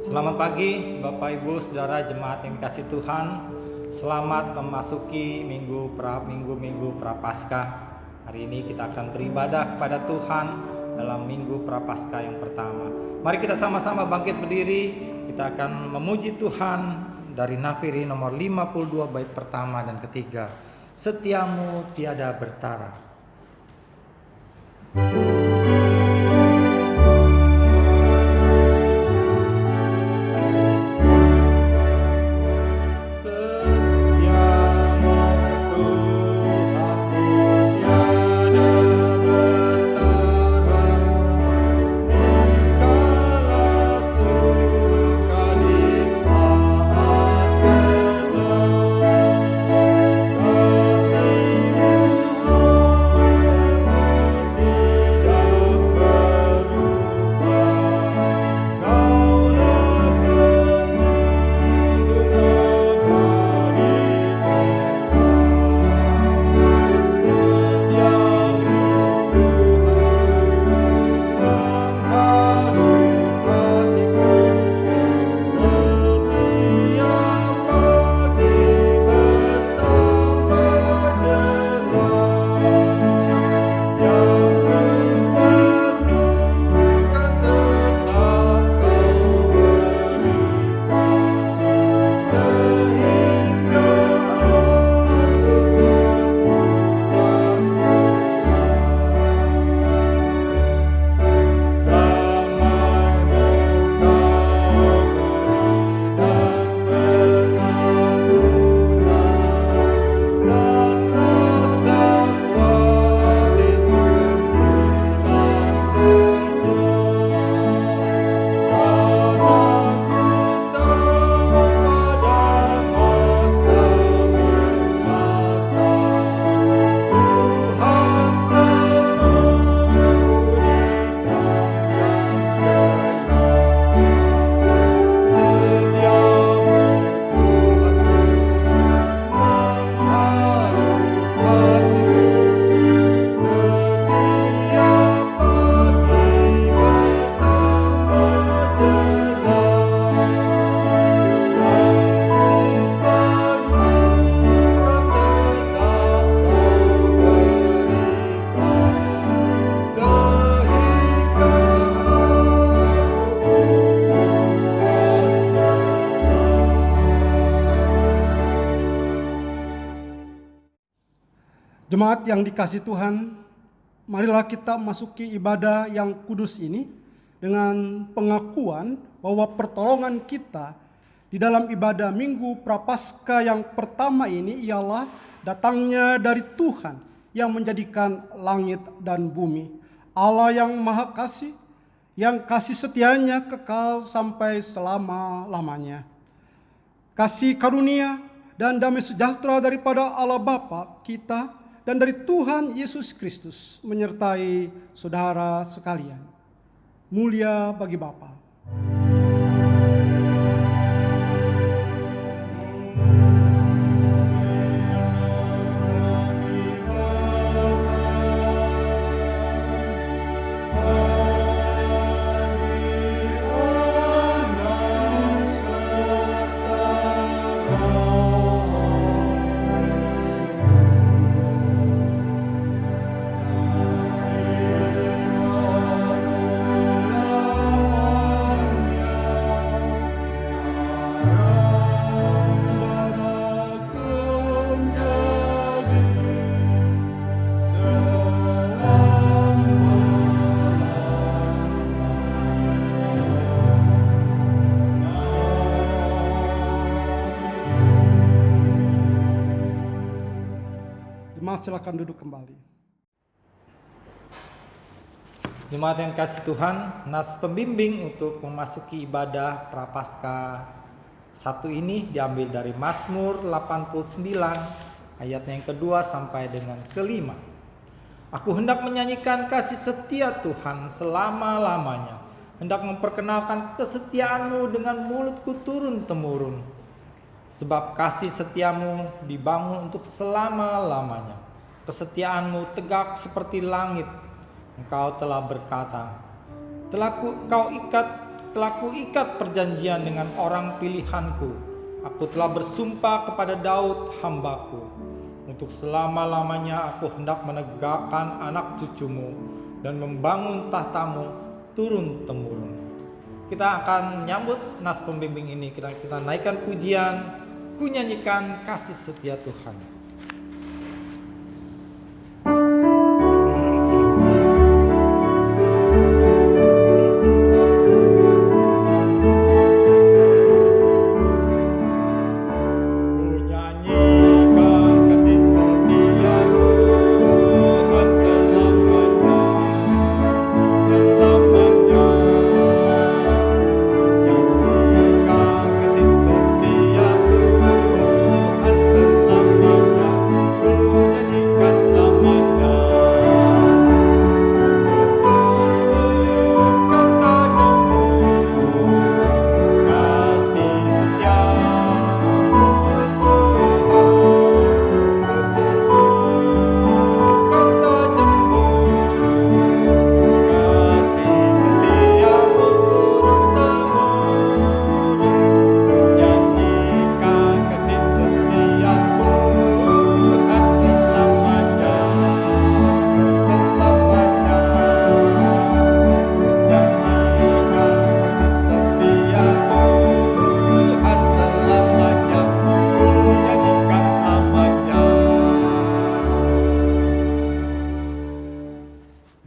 Selamat pagi Bapak Ibu Saudara jemaat yang dikasih Tuhan. Selamat memasuki minggu Prapaskah. Hari ini kita akan beribadah kepada Tuhan dalam minggu Prapaskah yang pertama. Mari kita sama-sama bangkit berdiri. Kita akan memuji Tuhan dari Nafiri nomor 52 bait pertama dan ketiga. Setiamu tiada bertara. Jemaat yang dikasihi Tuhan, marilah kita masuki ibadah yang kudus ini dengan pengakuan bahwa pertolongan kita di dalam ibadah Minggu Prapaskah yang pertama ini ialah datangnya dari Tuhan yang menjadikan langit dan bumi. Allah yang Maha Kasih, yang kasih setianya kekal sampai selama-lamanya. Kasih karunia dan damai sejahtera daripada Allah Bapa kita dan dari Tuhan Yesus Kristus menyertai saudara sekalian. Mulia bagi Bapa. Silakan duduk kembali. Jemaat yang kasih Tuhan, nas pembimbing untuk memasuki ibadah Prapaskah satu ini diambil dari Mazmur 89 ayat yang kedua sampai dengan kelima. Aku hendak menyanyikan kasih setia Tuhan selama-lamanya, hendak memperkenalkan kesetiaan-Mu dengan mulutku turun-temurun. Sebab kasih setiamu dibangun untuk selama-lamanya. Kesetiaan-Mu tegak seperti langit. Engkau telah berkata, telah kau ikat telah kuikat perjanjian dengan orang pilihanku. Aku telah bersumpah kepada Daud hambaku, untuk selama-lamanya aku hendak menegakkan anak cucumu dan membangun tahtamu turun-temurun. Kita akan menyambut nas pembimbing ini. Kita naikkan pujian, ku nyanyikan kasih setia Tuhan.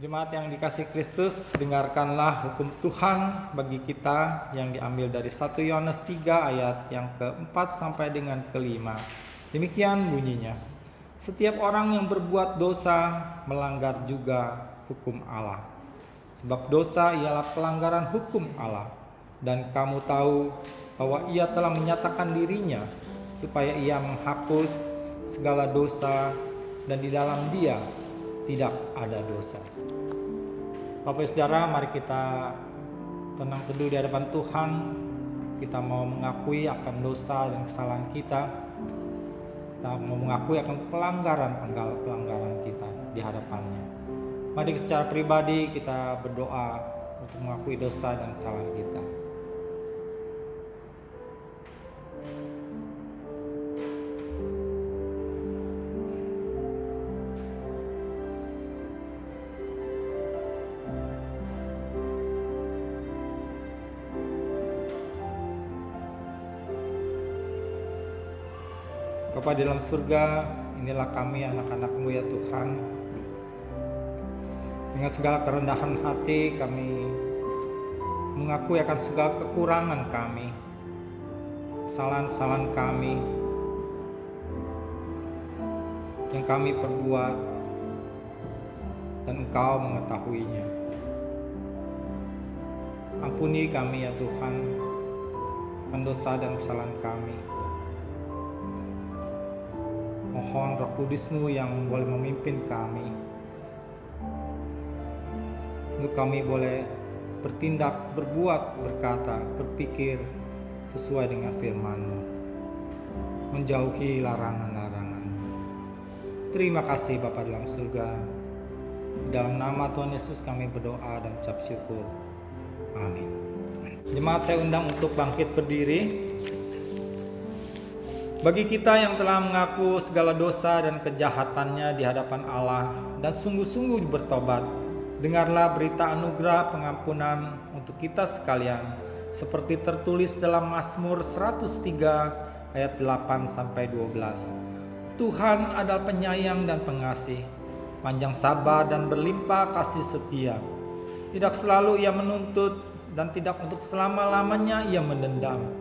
Jemaat yang dikasihi Kristus, dengarkanlah hukum Tuhan bagi kita yang diambil dari 1 Yohanes 3 ayat yang ke-4 sampai dengan ke-5. Demikian bunyinya. Setiap orang yang berbuat dosa melanggar juga hukum Allah. Sebab dosa ialah pelanggaran hukum Allah. Dan kamu tahu bahwa ia telah menyatakan dirinya supaya ia menghapus segala dosa, dan di dalam dia tidak ada dosa. Bapak Saudara, mari kita tenang teduh di hadapan Tuhan. Kita mau mengakui akan dosa dan kesalahan kita. Kita mau mengakui akan pelanggaran kita di hadapannya. Mari secara pribadi kita berdoa untuk mengakui dosa dan kesalahan kita. Bapa di dalam surga, inilah kami anak-anak-Mu ya Tuhan. Dengan segala kerendahan hati kami mengakui akan segala kekurangan kami, kesalahan-kesalahan kami yang kami perbuat, dan Engkau mengetahuinya. Ampuni kami ya Tuhan, akan dosa dan kesalahan kami. Mohon Roh Kudus-Mu yang boleh memimpin kami, untuk kami boleh bertindak, berbuat, berkata, berpikir sesuai dengan firman-Mu, menjauhi larangan-larangan. Terima kasih Bapa dalam surga. Dalam nama Tuhan Yesus kami berdoa dan ucap syukur. Amin. Jemaat, saya undang untuk bangkit berdiri. Bagi kita yang telah mengaku segala dosa dan kejahatannya di hadapan Allah dan sungguh-sungguh bertobat, dengarlah berita anugerah pengampunan untuk kita sekalian, seperti tertulis dalam Mazmur 103 ayat 8 sampai 12. Tuhan adalah penyayang dan pengasih, panjang sabar dan berlimpah kasih setia. Tidak selalu ia menuntut dan tidak untuk selama-lamanya ia mendendam.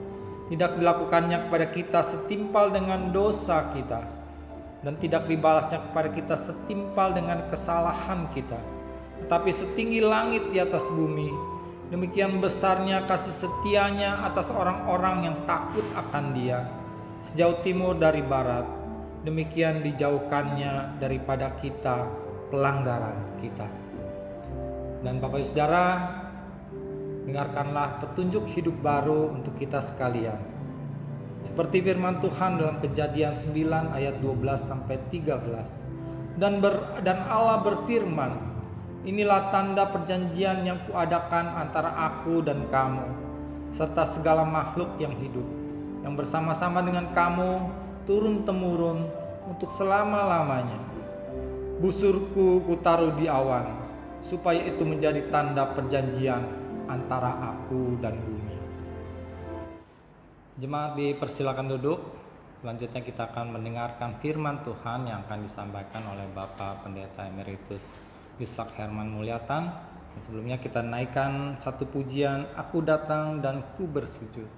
Tidak dilakukannya kepada kita setimpal dengan dosa kita, dan tidak dibalasnya kepada kita setimpal dengan kesalahan kita. Tetapi setinggi langit di atas bumi, demikian besarnya kasih setianya atas orang-orang yang takut akan Dia. Sejauh timur dari barat, demikian dijauhkannya daripada kita pelanggaran kita. Dan Bapak Saudara, dengarkanlah petunjuk hidup baru untuk kita sekalian. Seperti firman Tuhan dalam Kejadian 9 ayat 12 sampai 13. Dan Allah berfirman, Inilah tanda perjanjian yang kuadakan antara aku dan kamu, serta segala makhluk yang hidup, yang bersama-sama dengan kamu turun-temurun untuk selama-lamanya. Busurku kutaruh di awan, supaya itu menjadi tanda perjanjian antara aku dan bumi. Jemaat dipersilakan duduk. Selanjutnya kita akan mendengarkan firman Tuhan yang akan disampaikan oleh Bapak Pendeta Emeritus Yusak Herman Mulyatan. Sebelumnya kita naikkan satu pujian, Aku Datang dan Ku Bersujud.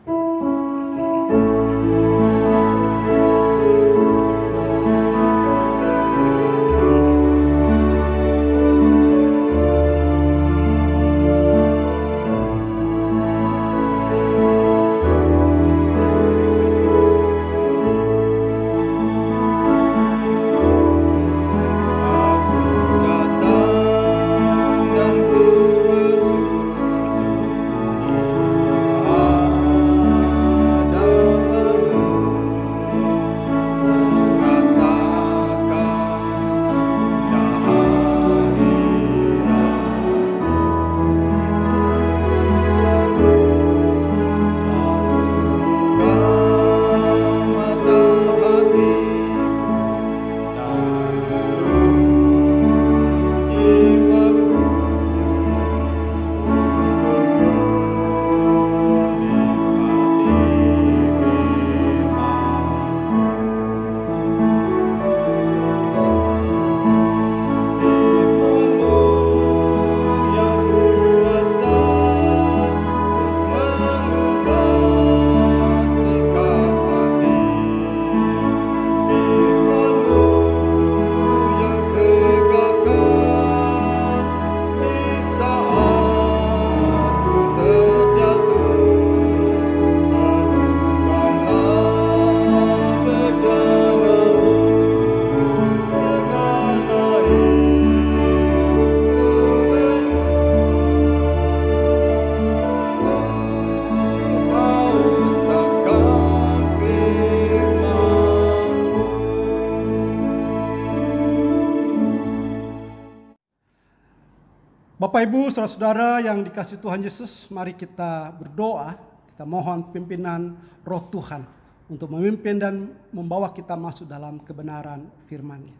Bapak Ibu, saudara-saudara yang dikasihi Tuhan Yesus, mari kita berdoa, kita mohon pimpinan Roh Tuhan untuk memimpin dan membawa kita masuk dalam kebenaran firman-Nya.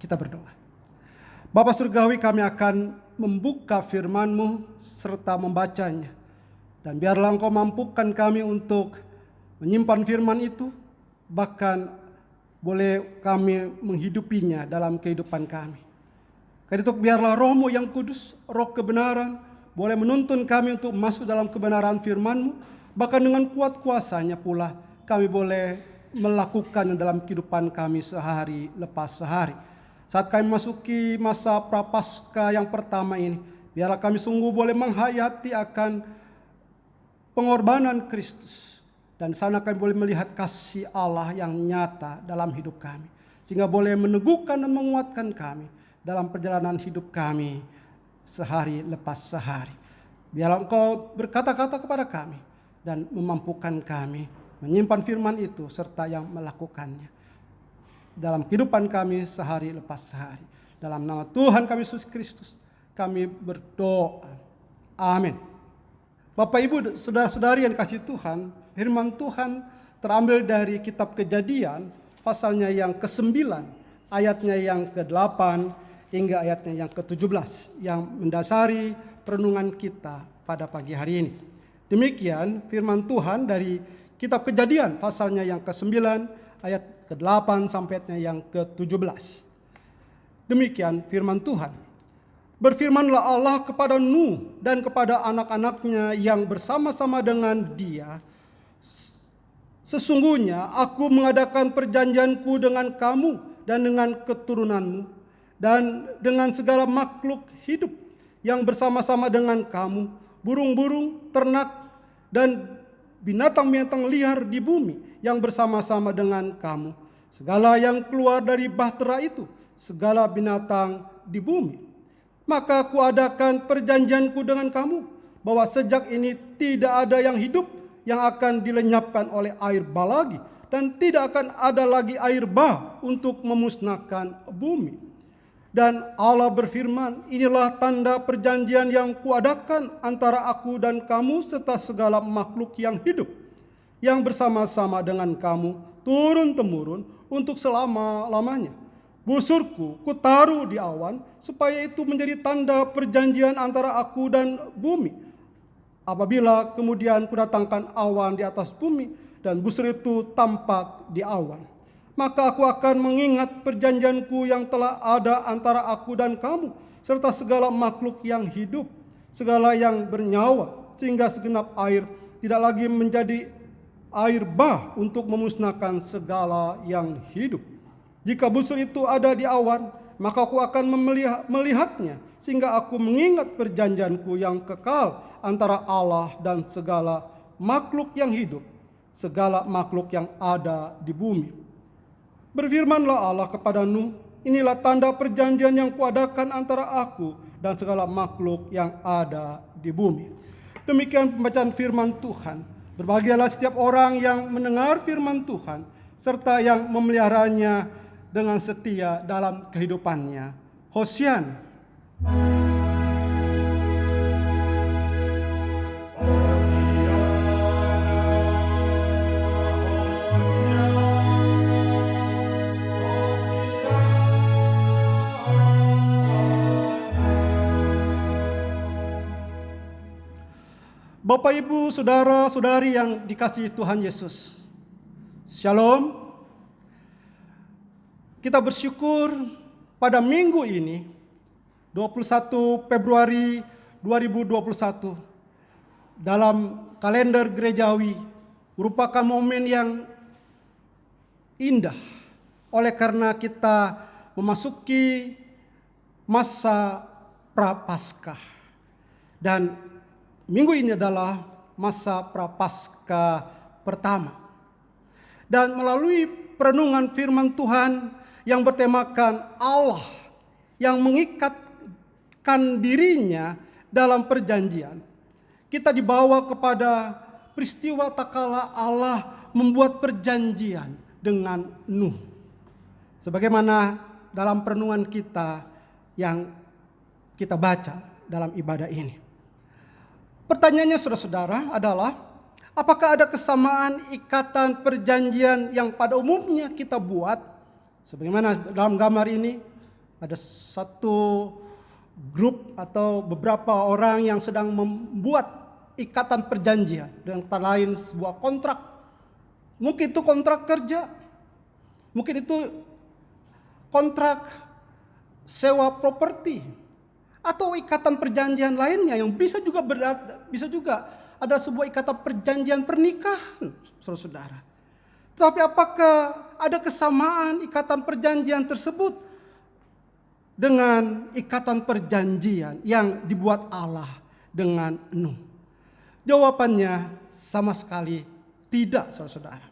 Kita berdoa. Bapa Surgawi, kami akan membuka firman-Mu serta membacanya. Dan biarlah Engkau mampukan kami untuk menyimpan firman itu, bahkan boleh kami menghidupinya dalam kehidupan kami. Karena itu biarlah Roh-Mu yang kudus, Roh kebenaran, boleh menuntun kami untuk masuk dalam kebenaran firman-Mu. Bahkan dengan kuat kuasanya pula kami boleh melakukannya dalam kehidupan kami sehari lepas sehari. Saat kami masuki masa Prapaskah yang pertama ini, biarlah kami sungguh boleh menghayati akan pengorbanan Kristus. Dan sana kami boleh melihat kasih Allah yang nyata dalam hidup kami. Sehingga boleh meneguhkan dan menguatkan kami dalam perjalanan hidup kami sehari lepas sehari. Biarlah Engkau berkata-kata kepada kami dan memampukan kami menyimpan firman itu serta yang melakukannya dalam kehidupan kami sehari lepas sehari. Dalam nama Tuhan kami Yesus Kristus kami berdoa. Amin. Bapak Ibu, saudara-saudari yang kasih Tuhan, firman Tuhan terambil dari kitab Kejadian pasalnya yang ke-9, ayatnya yang ke-8 hingga ayatnya yang ke-17 yang mendasari perenungan kita pada pagi hari ini. Demikian firman Tuhan dari kitab Kejadian pasalnya yang ke-9 ayat ke-8 sampai ayatnya yang ke-17. Demikian firman Tuhan. Berfirmanlah Allah kepada Nuh dan kepada anak-anaknya yang bersama-sama dengan dia, sesungguhnya aku mengadakan perjanjianku dengan kamu dan dengan keturunanmu dan dengan segala makhluk hidup yang bersama-sama dengan kamu, burung-burung, ternak, dan binatang-binatang liar di bumi yang bersama-sama dengan kamu. Segala yang keluar dari bahtera itu, segala binatang di bumi. Maka kuadakan perjanjianku dengan kamu, bahwa sejak ini tidak ada yang hidup yang akan dilenyapkan oleh air bah lagi, dan tidak akan ada lagi air bah untuk memusnahkan bumi. Dan Allah berfirman, inilah tanda perjanjian yang kuadakan antara aku dan kamu serta segala makhluk yang hidup, yang bersama-sama dengan kamu turun-temurun untuk selama-lamanya. Busurku kutaruh di awan, supaya itu menjadi tanda perjanjian antara aku dan bumi. Apabila kemudian kudatangkan awan di atas bumi, dan busur itu tampak di awan, maka aku akan mengingat perjanjianku yang telah ada antara aku dan kamu, serta segala makhluk yang hidup, segala yang bernyawa, sehingga segenap air tidak lagi menjadi air bah untuk memusnahkan segala yang hidup. Jika busur itu ada di awan, maka aku akan melihatnya, sehingga aku mengingat perjanjianku yang kekal antara Allah dan segala makhluk yang hidup, segala makhluk yang ada di bumi. Berfirmanlah Allah kepada Nuh, inilah tanda perjanjian yang kuadakan antara aku dan segala makhluk yang ada di bumi. Demikian pembacaan firman Tuhan. Berbahagialah setiap orang yang mendengar firman Tuhan, serta yang memeliharanya dengan setia dalam kehidupannya. Hosiana. Bapak, Ibu, Saudara-saudari yang dikasihi Tuhan Yesus, Shalom. Kita bersyukur pada minggu ini, 21 Februari 2021, dalam kalender gerejawi, merupakan momen yang indah, oleh karena kita memasuki masa Prapaskah. Dan minggu ini adalah masa Prapaskah pertama. Dan melalui perenungan firman Tuhan yang bertemakan Allah yang mengikatkan dirinya dalam perjanjian, kita dibawa kepada peristiwa tatkala Allah membuat perjanjian dengan Nuh. Sebagaimana dalam perenungan kita yang kita baca dalam ibadah ini. Pertanyaannya saudara-saudara adalah, apakah ada kesamaan ikatan perjanjian yang pada umumnya kita buat? Sebagaimana dalam gambar ini, ada satu grup atau beberapa orang yang sedang membuat ikatan perjanjian. Dengan kata lain, sebuah kontrak. Mungkin itu kontrak kerja. Mungkin itu kontrak sewa properti. Atau ikatan perjanjian lainnya yang bisa juga ada sebuah ikatan perjanjian pernikahan, saudara-saudara. Tapi apakah ada kesamaan ikatan perjanjian tersebut dengan ikatan perjanjian yang dibuat Allah dengan Nuh? Jawabannya sama sekali tidak, saudara-saudara.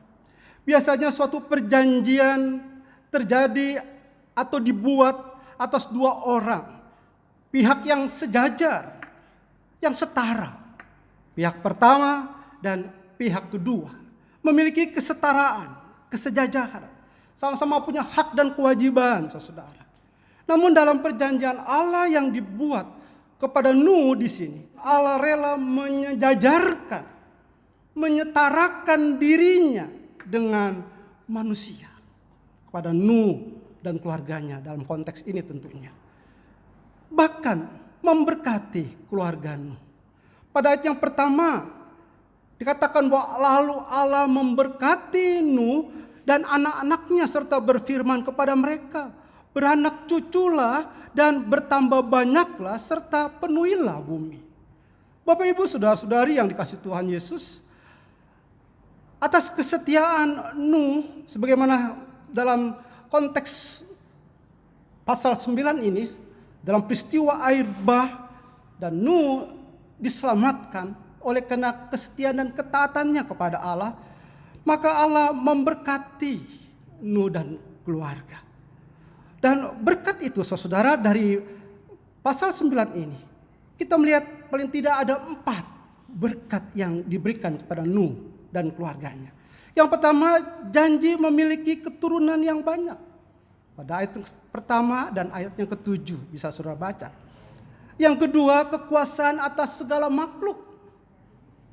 Biasanya suatu perjanjian terjadi atau dibuat atas dua orang, pihak yang sejajar, yang setara. Pihak pertama dan pihak kedua memiliki kesetaraan, kesejajaran, sama-sama punya hak dan kewajiban, saudara. Namun dalam perjanjian Allah yang dibuat kepada Nuh di sini, Allah rela menyejajarkan, menyetarakan dirinya dengan manusia kepada Nuh dan keluarganya dalam konteks ini tentunya. Bahkan memberkati keluarga Nuh. Pada ayat yang pertama dikatakan bahwa lalu Allah memberkati Nuh dan anak-anaknya serta berfirman kepada mereka, beranak cuculah dan bertambah banyaklah serta penuhilah bumi. Bapak, Ibu, saudara-saudari yang dikasihi Tuhan Yesus, atas kesetiaan Nuh sebagaimana dalam konteks pasal 9 ini, dalam peristiwa air bah dan Nuh diselamatkan oleh karena kesetiaan dan ketaatannya kepada Allah, maka Allah memberkati Nuh dan keluarga. Dan berkat itu, saudara, dari pasal 9 ini, kita melihat paling tidak ada 4 berkat yang diberikan kepada Nuh dan keluarganya. Yang pertama, janji memiliki keturunan yang banyak. Pada ayat yang pertama dan ayat yang ketujuh bisa saudara baca. Yang kedua, kekuasaan atas segala makhluk.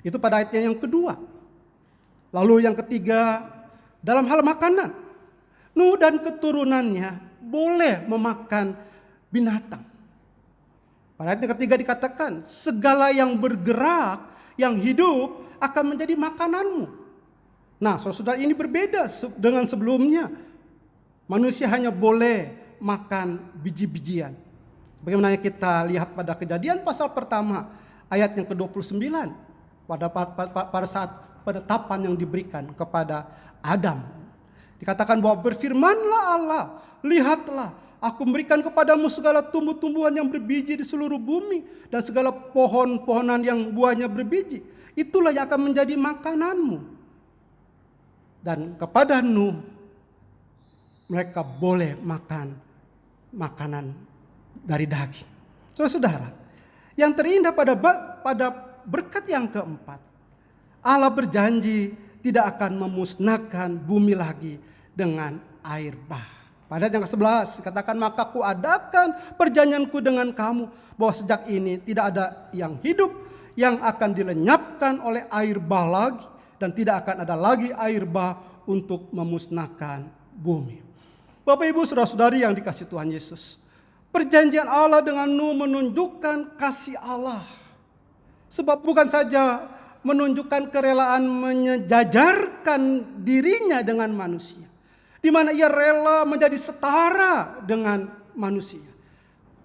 Itu pada ayatnya yang kedua. Lalu yang ketiga, dalam hal makanan. Nuh dan keturunannya boleh memakan binatang. Pada ayat yang ketiga dikatakan, segala yang bergerak, yang hidup akan menjadi makananmu. Nah, saudara-saudara, ini berbeda dengan sebelumnya. Manusia hanya boleh makan biji-bijian. Bagaimana kita lihat pada Kejadian pasal pertama ayat yang ke-29. Pada saat penetapan yang diberikan kepada Adam. Dikatakan bahwa berfirmanlah Allah, lihatlah aku memberikan kepadamu segala tumbuh-tumbuhan yang berbiji di seluruh bumi. Dan segala pohon-pohonan yang buahnya berbiji. Itulah yang akan menjadi makananmu. Dan kepada Nuh, mereka boleh makan makanan dari daging. Saudara-saudara, yang terindah pada berkat yang keempat, Allah berjanji tidak akan memusnahkan bumi lagi dengan air bah. Pada ayat yang ke-11 katakan, maka ku adakan perjanjianku dengan kamu, bahwa sejak ini tidak ada yang hidup yang akan dilenyapkan oleh air bah lagi, dan tidak akan ada lagi air bah untuk memusnahkan bumi. Bapak Ibu saudara-saudari yang dikasihi Tuhan Yesus, perjanjian Allah dengan Nuh menunjukkan kasih Allah. Sebab bukan saja menunjukkan kerelaan menyejajarkan dirinya dengan manusia, di mana ia rela menjadi setara dengan manusia.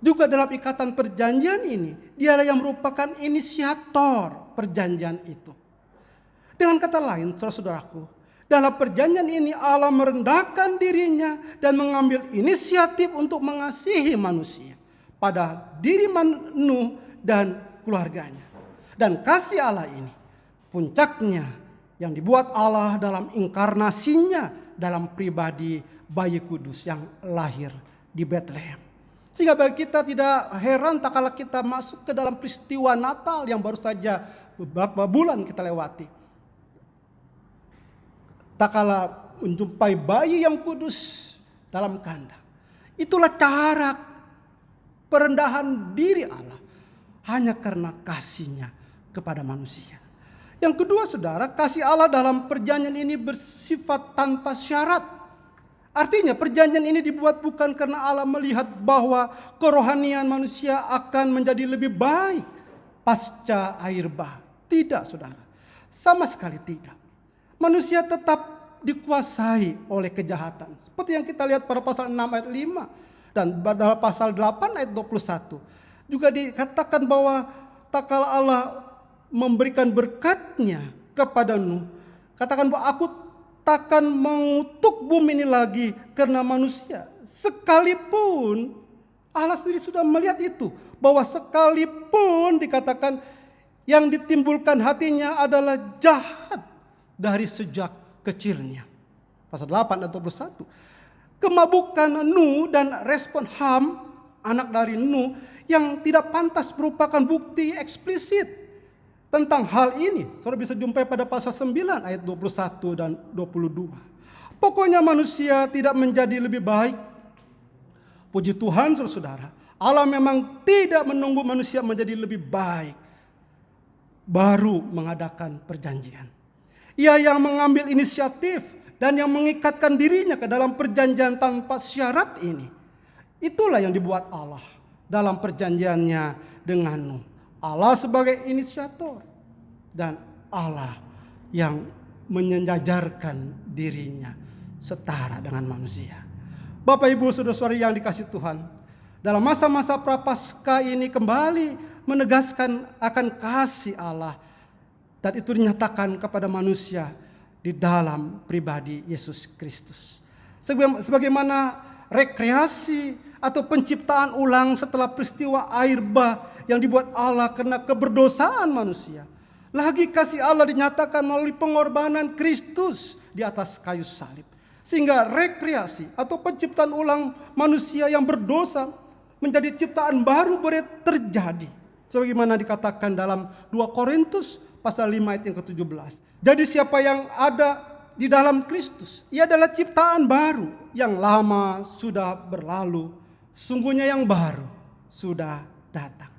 Juga dalam ikatan perjanjian ini, dialah yang merupakan inisiator perjanjian itu. Dengan kata lain, saudara-saudaraku, dalam perjanjian ini Allah merendahkan dirinya dan mengambil inisiatif untuk mengasihi manusia pada diri Nuh dan keluarganya. Dan kasih Allah ini puncaknya yang dibuat Allah dalam inkarnasinya dalam pribadi bayi kudus yang lahir di Bethlehem. Sehingga bagi kita tidak heran tak kala kita masuk ke dalam peristiwa Natal yang baru saja beberapa bulan kita lewati. Tak kala menjumpai bayi yang kudus dalam kandang. Itulah cara perendahan diri Allah hanya karena kasih-Nya kepada manusia. Yang kedua saudara, kasih Allah dalam perjanjian ini bersifat tanpa syarat. Artinya perjanjian ini dibuat bukan karena Allah melihat bahwa kerohanian manusia akan menjadi lebih baik pasca air bah. Tidak saudara, sama sekali tidak. Manusia tetap dikuasai oleh kejahatan. Seperti yang kita lihat pada pasal 6 ayat 5. Dan pada pasal 8 ayat 21. Juga dikatakan bahwa tak kala Allah memberikan berkat-Nya kepada Nuh. Katakan bahwa aku takkan mengutuk bumi ini lagi karena manusia. Sekalipun Allah sendiri sudah melihat itu. Bahwa sekalipun dikatakan yang ditimbulkan hatinya adalah jahat dari sejak kecilnya. Pasal 8 dan 21. Kemabukan Nuh dan respon Ham, anak dari Nuh, yang tidak pantas merupakan bukti eksplisit tentang hal ini. Saudara bisa jumpai pada pasal 9 ayat 21 dan 22. Pokoknya manusia tidak menjadi lebih baik. Puji Tuhan saudara, Allah memang tidak menunggu manusia menjadi lebih baik baru mengadakan perjanjian. Ia yang mengambil inisiatif dan yang mengikatkan dirinya ke dalam perjanjian tanpa syarat ini. Itulah yang dibuat Allah dalam perjanjiannya dengan Nuh. Allah sebagai inisiator dan Allah yang menyejajarkan dirinya setara dengan manusia. Bapak Ibu saudara-saudari yang dikasihi Tuhan, dalam masa-masa prapaskah ini kembali menegaskan akan kasih Allah. Dan itu dinyatakan kepada manusia di dalam pribadi Yesus Kristus. Sebagaimana rekreasi atau penciptaan ulang setelah peristiwa air bah yang dibuat Allah karena keberdosaan manusia. Lagi kasih Allah dinyatakan melalui pengorbanan Kristus di atas kayu salib. Sehingga rekreasi atau penciptaan ulang manusia yang berdosa menjadi ciptaan baru boleh terjadi. Sebagaimana dikatakan dalam 2 Korintus pasal 5 ayat yang ke-17. Jadi siapa yang ada di dalam Kristus, ia adalah ciptaan baru. Yang lama sudah berlalu, sungguhnya yang baru sudah datang.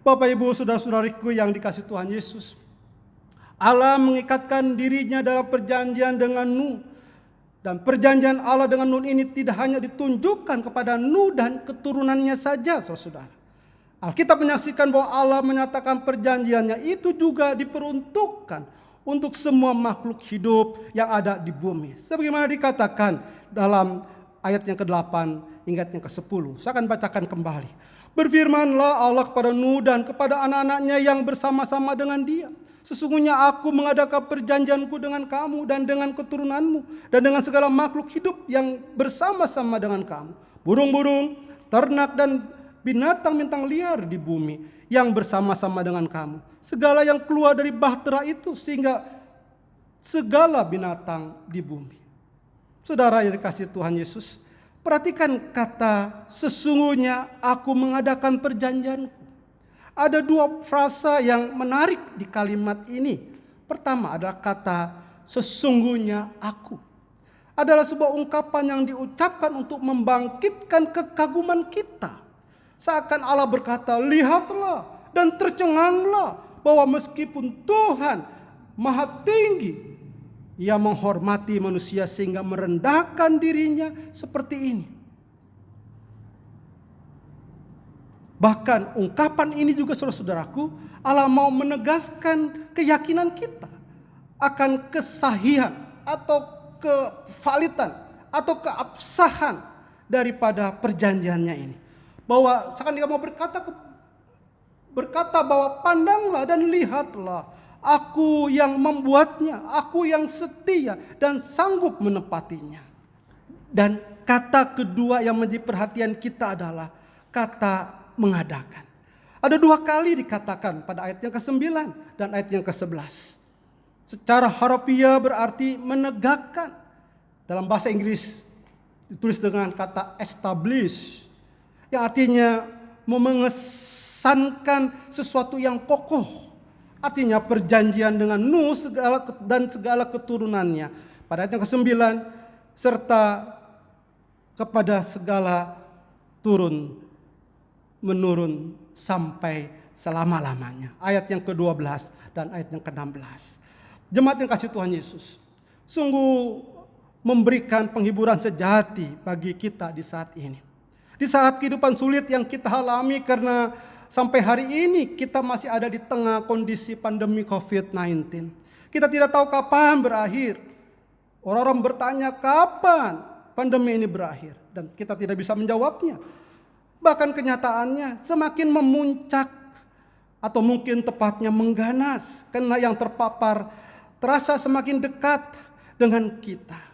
Bapak Ibu saudara-saudariku yang dikasihi Tuhan Yesus, Allah mengikatkan dirinya dalam perjanjian dengan Nuh. Dan perjanjian Allah dengan Nuh ini tidak hanya ditunjukkan kepada Nuh dan keturunannya saja, saudara. Alkitab menyaksikan bahwa Allah menyatakan perjanjiannya itu juga diperuntukkan untuk semua makhluk hidup yang ada di bumi. Sebagaimana dikatakan dalam ayat yang ke-8 hingga yang ke-10. Saya akan bacakan kembali. Berfirmanlah Allah kepada Nuh dan kepada anak-anaknya yang bersama-sama dengan dia. Sesungguhnya aku mengadakan perjanjianku dengan kamu dan dengan keturunanmu dan dengan segala makhluk hidup yang bersama-sama dengan kamu. Burung-burung, ternak dan binatang-bintang liar di bumi yang bersama-sama dengan kamu. Segala yang keluar dari bahtera itu sehingga segala binatang di bumi. Saudara yang dikasihi Tuhan Yesus, perhatikan kata sesungguhnya aku mengadakan perjanjianku. Ada dua frasa yang menarik di kalimat ini. Pertama adalah kata sesungguhnya aku. Adalah sebuah ungkapan yang diucapkan untuk membangkitkan kekaguman kita. Seakan Allah berkata, lihatlah dan tercenganglah bahwa meskipun Tuhan Maha Tinggi, Ia menghormati manusia sehingga merendahkan dirinya seperti ini. Bahkan ungkapan ini juga saudara-saudaraku, Allah mau menegaskan keyakinan kita akan kesahihan atau kevalitan atau keabsahan daripada perjanjiannya ini. Bahwa seakan dia mau berkata bahwa pandanglah dan lihatlah, aku yang membuatnya, aku yang setia dan sanggup menepatinya. Dan kata kedua yang menjadi perhatian kita adalah kata mengadakan. Ada dua kali dikatakan pada ayat yang ke-9 dan ayat yang ke-11. Secara harfiah berarti menegakkan. Dalam bahasa Inggris ditulis dengan kata establish, yang artinya mengesankan sesuatu yang kokoh. Artinya perjanjian dengan Nuh dan segala keturunannya. Pada ayat yang ke-9, serta kepada segala turun menurun sampai selama-lamanya. Ayat yang ke-12 dan ayat yang ke-16. Jemaat yang kasih Tuhan Yesus, sungguh memberikan penghiburan sejati bagi kita di saat ini. Di saat kehidupan sulit yang kita alami karena sampai hari ini kita masih ada di tengah kondisi pandemi COVID-19. Kita tidak tahu kapan berakhir. Orang-orang bertanya kapan pandemi ini berakhir dan kita tidak bisa menjawabnya. Bahkan kenyataannya semakin memuncak atau mungkin tepatnya mengganas karena yang terpapar terasa semakin dekat dengan kita.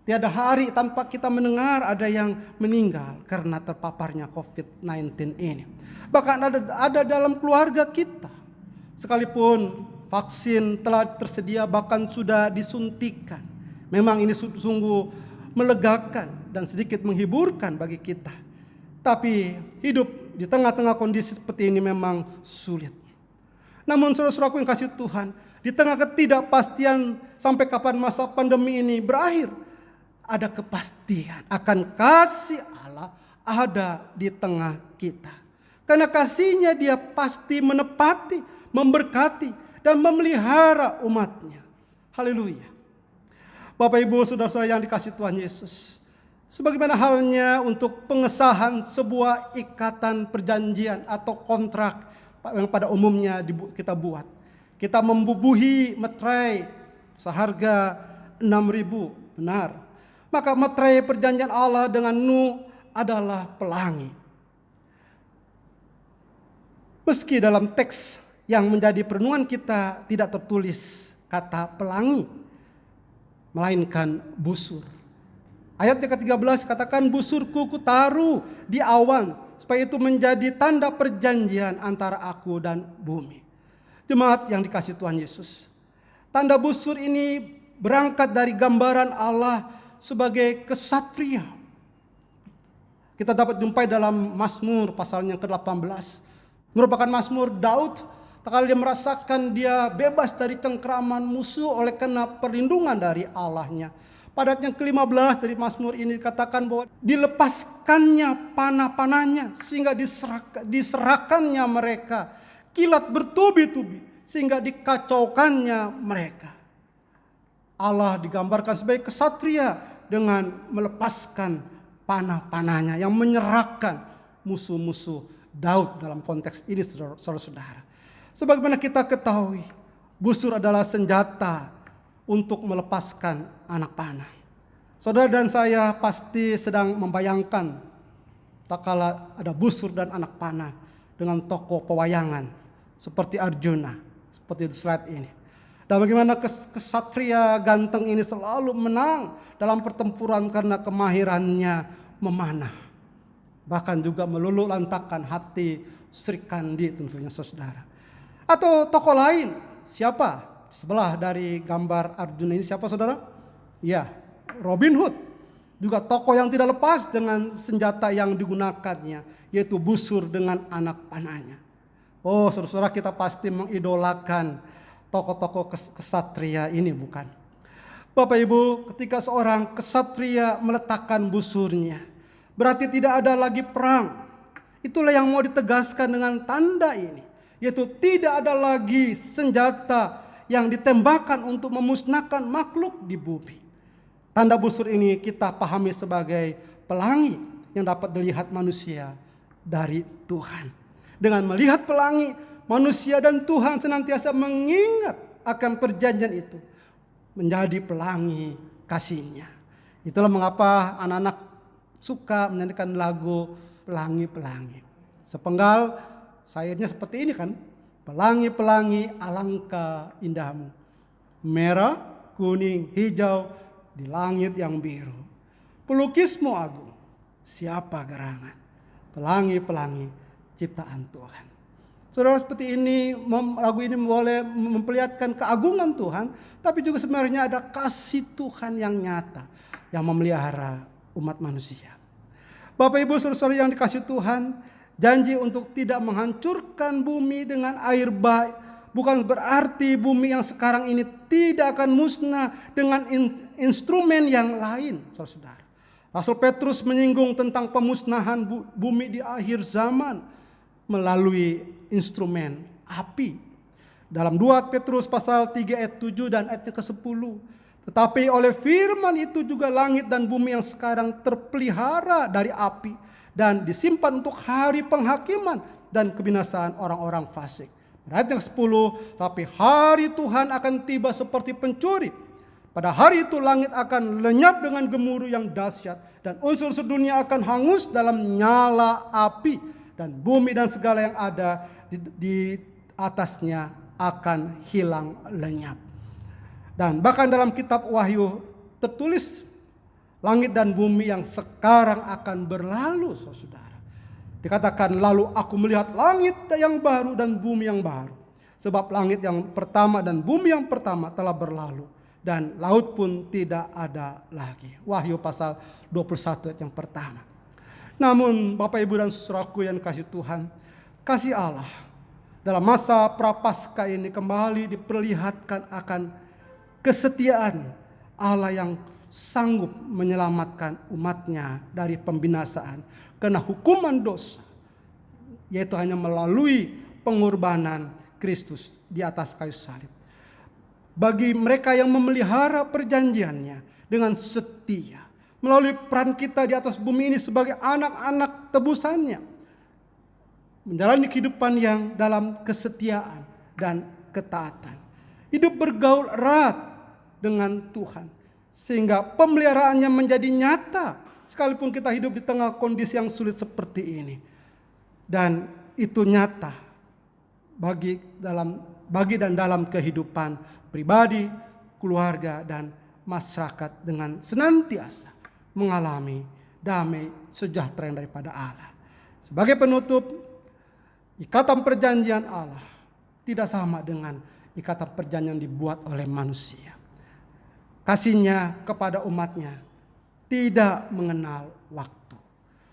Tiada hari tanpa kita mendengar ada yang meninggal karena terpaparnya COVID-19 ini. Bahkan ada dalam keluarga kita. Sekalipun vaksin telah tersedia bahkan sudah disuntikan. Memang ini sungguh melegakan dan sedikit menghiburkan bagi kita. Tapi hidup di tengah-tengah kondisi seperti ini memang sulit. Namun saudara-saudaraku yang kasih Tuhan, di tengah ketidakpastian sampai kapan masa pandemi ini berakhir, ada kepastian akan kasih Allah ada di tengah kita. Karena kasih-Nya Dia pasti menepati, memberkati, dan memelihara umat-Nya. Haleluya. Bapak Ibu saudara-saudara yang dikasih Tuhan Yesus, sebagaimana halnya untuk pengesahan sebuah ikatan perjanjian atau kontrak yang pada umumnya kita buat. Kita membubuhi meterai seharga 6.000, benar. Maka meterai perjanjian Allah dengan Nuh adalah pelangi. Meski dalam teks yang menjadi perenungan kita tidak tertulis kata pelangi, melainkan busur. Ayat yang ke-13 katakan, busurku kutaruh di awan, supaya itu menjadi tanda perjanjian antara aku dan bumi. Jemaat yang dikasihi Tuhan Yesus, tanda busur ini berangkat dari gambaran Allah sebagai kesatria. Kita dapat jumpai dalam Mazmur pasalnya ke-18. Merupakan Mazmur Daud Tak kala dia merasakan dia bebas dari cengkraman musuh oleh karena perlindungan dari Allahnya. Pada ayat yang ke-15 dari Mazmur ini dikatakan bahwa dilepaskannya panah-panahnya sehingga diserahkannya mereka. Kilat bertubi-tubi sehingga dikacaukannya mereka. Allah digambarkan sebagai kesatria dengan melepaskan panah-panahnya yang menyerahkan musuh-musuh Daud dalam konteks ini, saudara-saudara. Sebagaimana kita ketahui, busur adalah senjata untuk melepaskan anak panah. Saudara dan saya pasti sedang membayangkan tak kala ada busur dan anak panah dengan tokoh pewayangan seperti Arjuna, seperti di slide ini. Dan bagaimana kesatria ganteng ini selalu menang dalam pertempuran karena kemahirannya memanah. Bahkan juga meluluh lantakan hati Sri Kandi tentunya, saudara. Atau tokoh lain, siapa? Sebelah dari gambar Arjuna ini siapa, saudara? Ya, Robin Hood. Juga tokoh yang tidak lepas dengan senjata yang digunakannya, yaitu busur dengan anak panahnya. Oh, saudara-saudara, kita pasti mengidolakan tokoh-tokoh kesatria ini, bukan? Bapak Ibu, ketika seorang kesatria meletakkan busurnya, berarti tidak ada lagi perang. Itulah yang mau ditegaskan dengan tanda ini, yaitu tidak ada lagi senjata yang ditembakkan untuk memusnahkan makhluk di bumi. Tanda busur ini kita pahami sebagai pelangi yang dapat dilihat manusia dari Tuhan. Dengan melihat pelangi, manusia dan Tuhan senantiasa mengingat akan perjanjian itu, menjadi pelangi kasih-Nya. Itulah mengapa anak-anak suka menyanyikan lagu pelangi-pelangi. Sepenggal syairnya seperti ini kan. Pelangi-pelangi alangkah indahmu, merah, kuning, hijau di langit yang biru. Pelukismu agung, siapa gerangan? Pelangi-pelangi ciptaan Tuhan. Saudara, seperti ini lagu ini boleh memperlihatkan keagungan Tuhan, tapi juga sebenarnya ada kasih Tuhan yang nyata yang memelihara umat manusia. Bapak Ibu saudara-saudara yang dikasihi Tuhan, janji untuk tidak menghancurkan bumi dengan air bah bukan berarti bumi yang sekarang ini tidak akan musnah dengan instrumen yang lain, saudara-saudara. Rasul Petrus menyinggung tentang pemusnahan bumi di akhir zaman melalui instrumen api. Dalam 2 Petrus pasal 3 ayat 7 dan ayat ke-10. Tetapi oleh firman itu juga langit dan bumi yang sekarang terpelihara dari api dan disimpan untuk hari penghakiman dan kebinasaan orang-orang fasik. Ayat yang 10, tapi hari Tuhan akan tiba seperti pencuri. Pada hari itu langit akan lenyap dengan gemuruh yang dahsyat dan unsur-unsur dunia akan hangus dalam nyala api dan bumi dan segala yang ada di atasnya akan hilang lenyap. Dan bahkan dalam kitab Wahyu tertulis langit dan bumi yang sekarang akan berlalu, saudara. Dikatakan lalu aku melihat langit yang baru dan bumi yang baru. Sebab langit yang pertama dan bumi yang pertama telah berlalu. Dan laut pun tidak ada lagi. Wahyu pasal 21 ayat yang pertama. Namun Bapak Ibu dan saudaraku yang kasih Tuhan, kasih Allah dalam masa prapaskah ini kembali diperlihatkan akan kesetiaan Allah yang sanggup menyelamatkan umatnya dari pembinasaan karena hukuman dosa, yaitu hanya melalui pengorbanan Kristus di atas kayu salib. Bagi mereka yang memelihara perjanjiannya dengan setia, melalui peran kita di atas bumi ini sebagai anak-anak tebusannya, menjalani kehidupan yang dalam kesetiaan dan ketaatan, hidup bergaul erat dengan Tuhan, sehingga pemeliharaannya menjadi nyata sekalipun kita hidup di tengah kondisi yang sulit seperti ini. Dan itu nyata bagi dan dalam kehidupan pribadi, keluarga, dan masyarakat dengan senantiasa mengalami damai sejahtera yang daripada Allah. Sebagai penutup, ikatan perjanjian Allah tidak sama dengan ikatan perjanjian yang dibuat oleh manusia. Kasih-Nya kepada umatnya tidak mengenal waktu.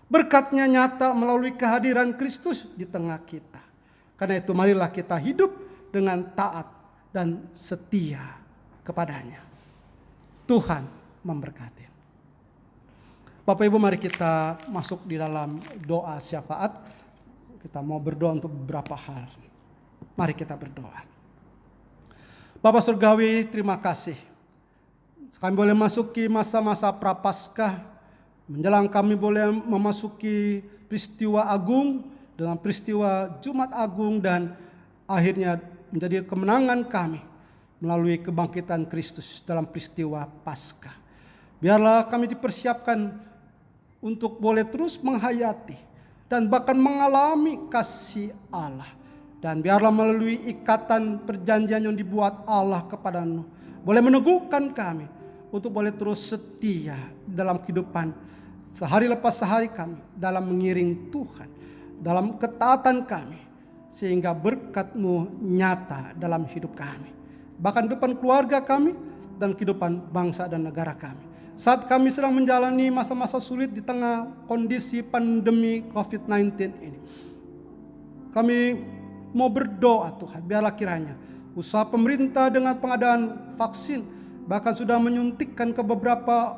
Berkat-Nya nyata melalui kehadiran Kristus di tengah kita. Karena itu marilah kita hidup dengan taat dan setia kepadanya. Tuhan memberkati. Bapak Ibu, mari kita masuk di dalam doa syafaat. Kita mau berdoa untuk beberapa hal. Mari kita berdoa. Bapa Surgawi, terima kasih. Kami boleh masuki masa-masa Prapaskah. Menjelang kami boleh memasuki peristiwa agung dengan peristiwa Jumat Agung, dan akhirnya menjadi kemenangan kami melalui kebangkitan Kristus dalam peristiwa Paskah. Biarlah kami dipersiapkan untuk boleh terus menghayati dan bahkan mengalami kasih Allah. Dan biarlah melalui ikatan perjanjian yang dibuat Allah kepada-Mu boleh meneguhkan kami untuk boleh terus setia dalam kehidupan sehari lepas sehari kami, dalam mengiring Tuhan, dalam ketaatan kami, sehingga berkat-Mu nyata dalam hidup kami, bahkan depan keluarga kami dan kehidupan bangsa dan negara kami. Saat kami sedang menjalani masa-masa sulit di tengah kondisi pandemi COVID-19 ini, kami mau berdoa Tuhan, biarlah kiranya usaha pemerintah dengan pengadaan vaksin bahkan sudah menyuntikkan ke beberapa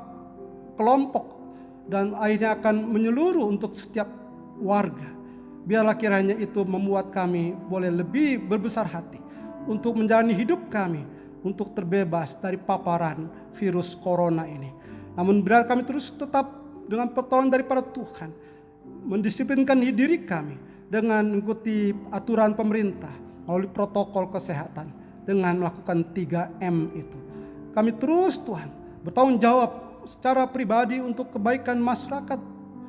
kelompok dan akhirnya akan menyeluruh untuk setiap warga. Biarlah kiranya itu membuat kami boleh lebih berbesar hati untuk menjalani hidup kami untuk terbebas dari paparan virus corona ini. Namun biarlah kami terus tetap dengan pertolongan daripada Tuhan mendisiplinkan diri kami dengan mengikuti aturan pemerintah melalui protokol kesehatan dengan melakukan 3M itu. Kami terus Tuhan bertanggung jawab secara pribadi untuk kebaikan masyarakat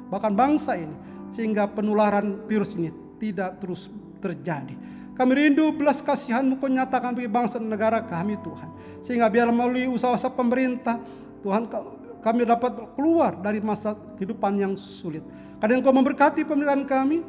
bahkan bangsa ini, sehingga penularan virus ini tidak terus terjadi. Kami rindu belas kasihan-Mu Kau nyatakan bagi bangsa dan negara kami Tuhan, sehingga biar melalui usaha-usaha pemerintah Tuhan kami dapat keluar dari masa kehidupan yang sulit. Karena Engkau memberkati pemerintahan kami,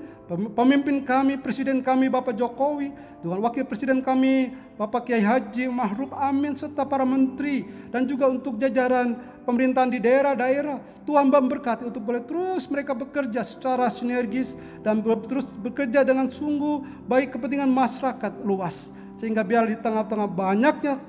pemimpin kami, presiden kami Bapak Jokowi, Tuhan wakil presiden kami Bapak Kiai Haji Ma'ruf Amin, serta para menteri dan juga untuk jajaran pemerintahan di daerah-daerah. Tuhan memberkati untuk boleh terus mereka bekerja secara sinergis dan terus bekerja dengan sungguh baik kepentingan masyarakat luas, sehingga biar di tengah-tengah banyaknya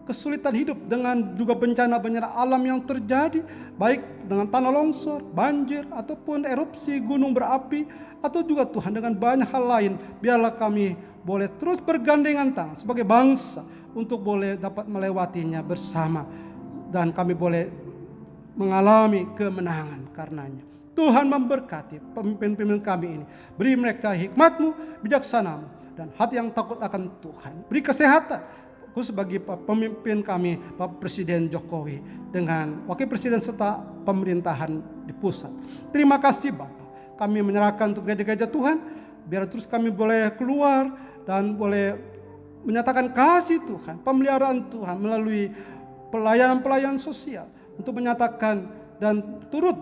kesulitan hidup dengan juga bencana-bencana alam yang terjadi, baik dengan tanah longsor, banjir, ataupun erupsi gunung berapi, atau juga Tuhan dengan banyak hal lain, biarlah kami boleh terus bergandengan tangan sebagai bangsa untuk boleh dapat melewatinya bersama, dan kami boleh mengalami kemenangan karenanya. Tuhan memberkati pemimpin-pemimpin kami ini, beri mereka hikmat-Mu, bijaksana-Mu, dan hati yang takut akan Tuhan. Beri kesehatan khusus bagi pemimpin kami, Bapak Presiden Jokowi dengan Wakil Presiden serta pemerintahan di pusat. Terima kasih Bapak, kami menyerahkan untuk gereja-gereja Tuhan, biar terus kami boleh keluar dan boleh menyatakan kasih Tuhan, pemeliharaan Tuhan melalui pelayanan-pelayanan sosial untuk menyatakan dan turut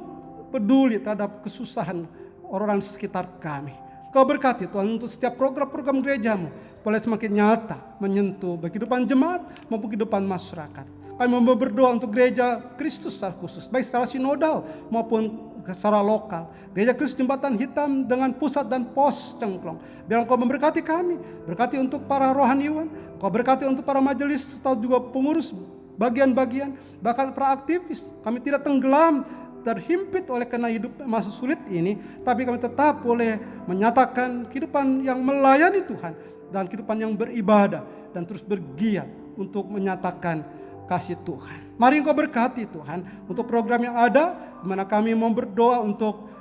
peduli terhadap kesusahan orang sekitar kami. Kau berkati Tuhan untuk setiap program-program gereja-Mu boleh semakin nyata menyentuh baik kehidupan jemaat maupun kehidupan masyarakat. Kami mau berdoa untuk gereja Kristus secara khusus, baik secara sinodal maupun secara lokal. Gereja Kristus Jembatan Hitam dengan pusat dan pos Cengklong. Biar Engkau memberkati kami, berkati untuk para rohaniwan, Engkau berkati untuk para majelis atau juga pengurus bagian-bagian, bahkan para aktivis. Kami tidak tenggelam terhimpit oleh karena hidup masa sulit ini, tapi kami tetap boleh menyatakan kehidupan yang melayani Tuhan dan kehidupan yang beribadah dan terus bergiat untuk menyatakan kasih Tuhan. Mari Engkau berkati Tuhan untuk program yang ada, di mana kami mau berdoa untuk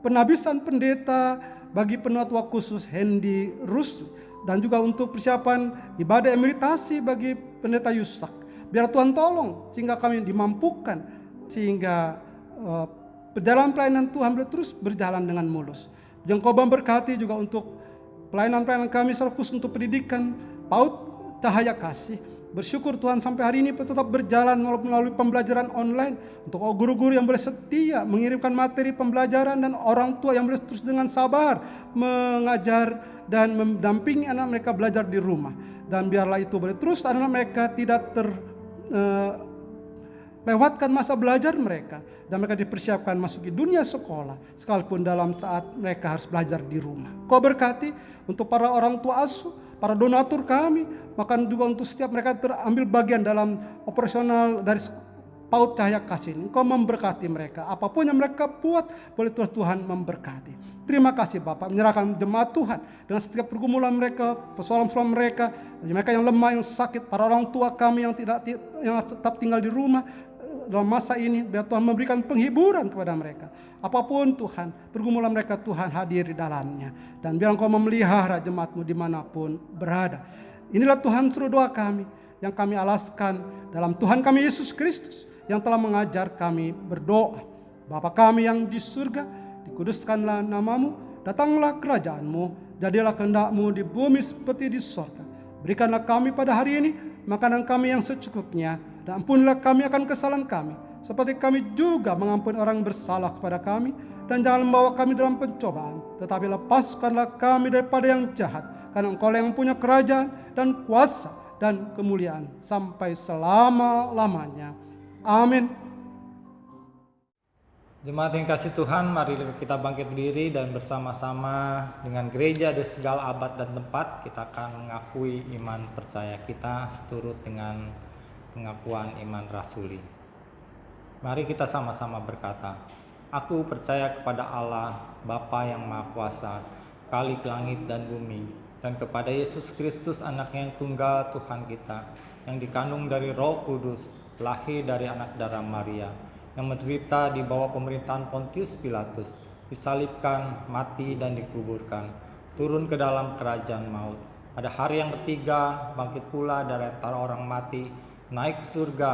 penabisan pendeta bagi penatua khusus Hendy Rus, dan juga untuk persiapan ibadah emeritasi bagi pendeta Yusak. Biar Tuhan tolong sehingga kami dimampukan, sehingga perjalanan pelayanan Tuhan boleh terus berjalan dengan mulus. Yang Kau memberkati juga untuk pelayanan-pelayanan kami secara khusus untuk pendidikan PAUD Cahaya Kasih. Bersyukur Tuhan sampai hari ini tetap berjalan melalui pembelajaran online. Untuk guru-guru yang boleh setia mengirimkan materi pembelajaran, dan orang tua yang boleh terus dengan sabar mengajar dan mendampingi anak mereka belajar di rumah. Dan biarlah itu boleh terus anak mereka tidak lewatkan masa belajar mereka, dan mereka dipersiapkan masuk di dunia sekolah, sekalipun dalam saat mereka harus belajar di rumah. Kau berkati untuk para orang tua asuh, para donatur kami, bahkan juga untuk setiap mereka terambil bagian dalam operasional dari PAUD Cahaya Kasih ini. Engkau memberkati mereka, apapun yang mereka buat, boleh Tuhan memberkati. Terima kasih Bapak, menyerahkan jemaat Tuhan dengan setiap pergumulan mereka, persoalan-persoalan mereka yang lemah, yang sakit, para orang tua kami yang tetap tinggal di rumah dalam masa ini. Biar Tuhan memberikan penghiburan kepada mereka. Apapun Tuhan, pergumulan mereka Tuhan hadir di dalamnya. Dan biar Engkau memelihara jemaat-Mu dimanapun berada. Inilah Tuhan seru doa kami, yang kami alaskan dalam Tuhan kami Yesus Kristus, yang telah mengajar kami berdoa. Bapa kami yang di surga, dikuduskanlah namamu, datanglah kerajaan-Mu, jadilah kehendak-Mu di bumi seperti di sorga. Berikanlah kami pada hari ini makanan kami yang secukupnya, dan ampunilah kami akan kesalahan kami, seperti kami juga mengampuni orang yang bersalah kepada kami. Dan jangan membawa kami dalam pencobaan, tetapi lepaskanlah kami daripada yang jahat, karena Engkau yang punya kerajaan dan kuasa dan kemuliaan sampai selama-lamanya. Amin. Jemaat yang kasih Tuhan, mari kita bangkit berdiri dan bersama-sama dengan gereja di segala abad dan tempat kita akan mengakui iman percaya kita seturut dengan pengakuan iman rasuli. Mari kita sama-sama berkata, aku percaya kepada Allah, Bapa yang Maha Kuasa, Khalik langit dan bumi, dan kepada Yesus Kristus anaknya yang tunggal Tuhan kita, yang dikandung dari Roh Kudus, lahir dari anak darah Maria, yang menderita di bawah pemerintahan Pontius Pilatus, disalibkan, mati dan dikuburkan, turun ke dalam kerajaan maut. Pada hari yang ketiga bangkit pula dari antara orang mati, naik ke surga,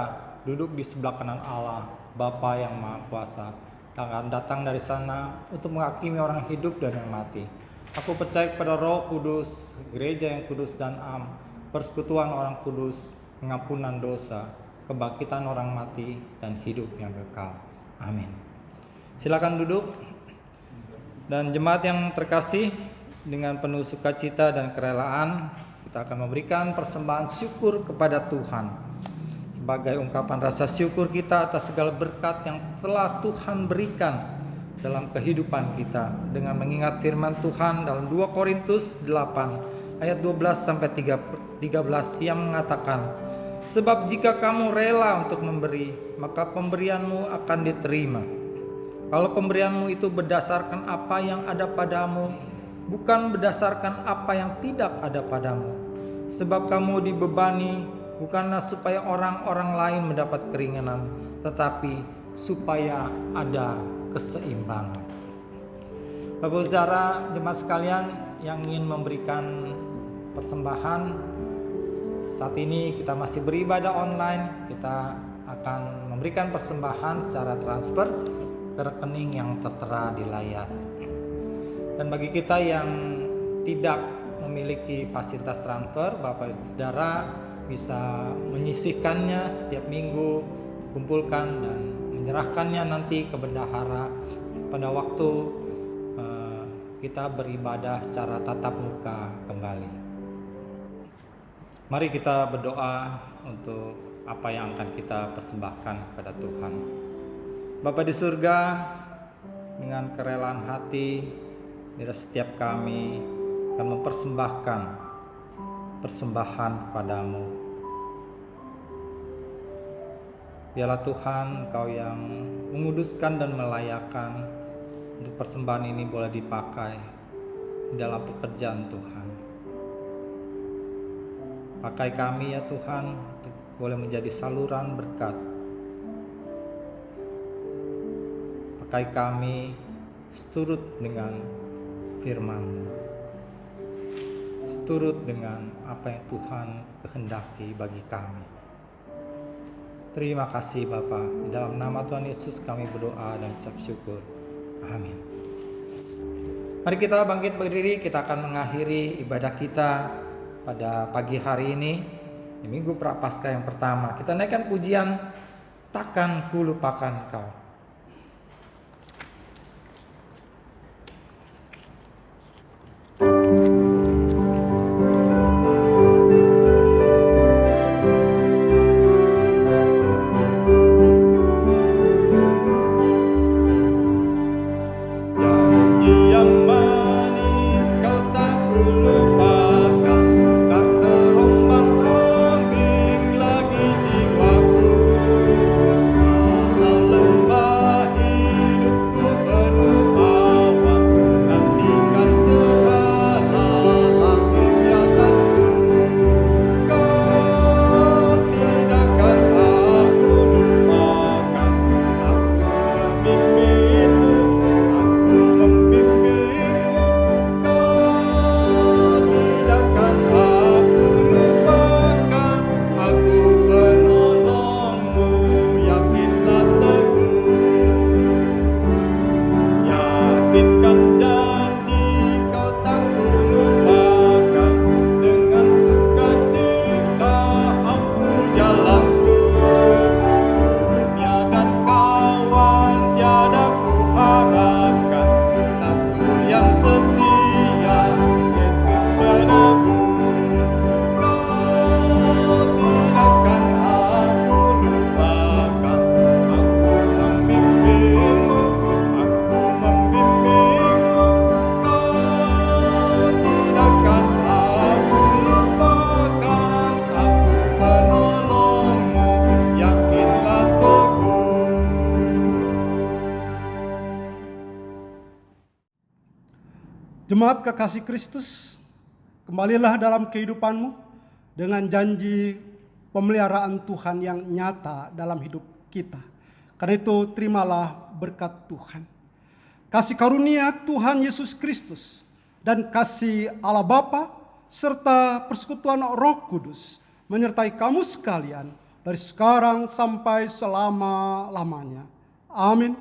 duduk di sebelah kanan Allah, Bapa yang Maha Kuasa, akan datang dari sana untuk menghakimi orang hidup dan yang mati. Aku percaya kepada Roh Kudus, gereja yang kudus dan am, persekutuan orang kudus, pengampunan dosa, kebangkitan orang mati, dan hidup yang kekal. Amin. Silakan duduk. Dan jemaat yang terkasih, dengan penuh sukacita dan kerelaan kita akan memberikan persembahan syukur kepada Tuhan sebagai ungkapan rasa syukur kita atas segala berkat yang telah Tuhan berikan dalam kehidupan kita, dengan mengingat firman Tuhan dalam 2 Korintus 8 ayat 12 sampai 13 yang mengatakan, sebab jika kamu rela untuk memberi, maka pemberianmu akan diterima. Kalau pemberianmu itu berdasarkan apa yang ada padamu, bukan berdasarkan apa yang tidak ada padamu. Sebab kamu dibebani bukanlah supaya orang-orang lain mendapat keringanan, tetapi supaya ada keseimbangan. Bapak Saudara, jemaat sekalian yang ingin memberikan persembahan, saat ini kita masih beribadah online, kita akan memberikan persembahan secara transfer ke rekening yang tertera di layar. Dan bagi kita yang tidak memiliki fasilitas transfer, Bapak Saudara bisa menyisihkannya setiap minggu, kumpulkan dan menyerahkannya nanti ke bendahara pada waktu kita beribadah secara tatap muka kembali. Mari kita berdoa untuk apa yang akan kita persembahkan kepada Tuhan. Bapa di surga, dengan kerelaan hati, biar setiap kami akan mempersembahkan persembahan kepadamu. Biarlah Tuhan, Engkau yang menguduskan dan melayakkan untuk persembahan ini boleh dipakai dalam pekerjaan Tuhan. Pakai kami ya Tuhan, untuk boleh menjadi saluran berkat. Pakai kami seturut dengan firman-Mu, seturut dengan apa yang Tuhan kehendaki bagi kami. Terima kasih Bapa. Di dalam nama Tuhan Yesus kami berdoa dan ucap syukur. Amin. Mari kita bangkit berdiri, kita akan mengakhiri ibadah kita pada pagi hari ini, di Minggu Prapaskah yang pertama. Kita naikkan pujian, takkan kulupakan Kau. Jemaat kekasih Kristus, kembalilah dalam kehidupanmu dengan janji pemeliharaan Tuhan yang nyata dalam hidup kita. Karena itu terimalah berkat Tuhan. Kasih karunia Tuhan Yesus Kristus dan kasih Allah Bapa serta persekutuan Roh Kudus menyertai kamu sekalian dari sekarang sampai selama-lamanya. Amin.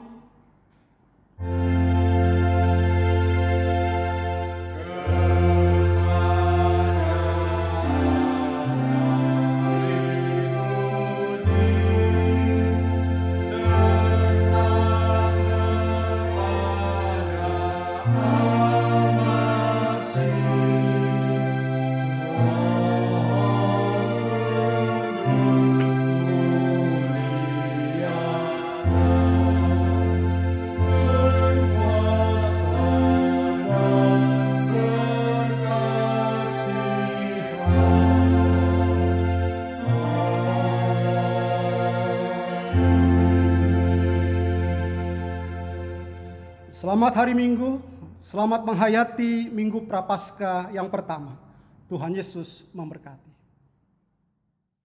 Selamat hari Minggu, selamat menghayati Minggu Prapaskah yang pertama. Tuhan Yesus memberkati.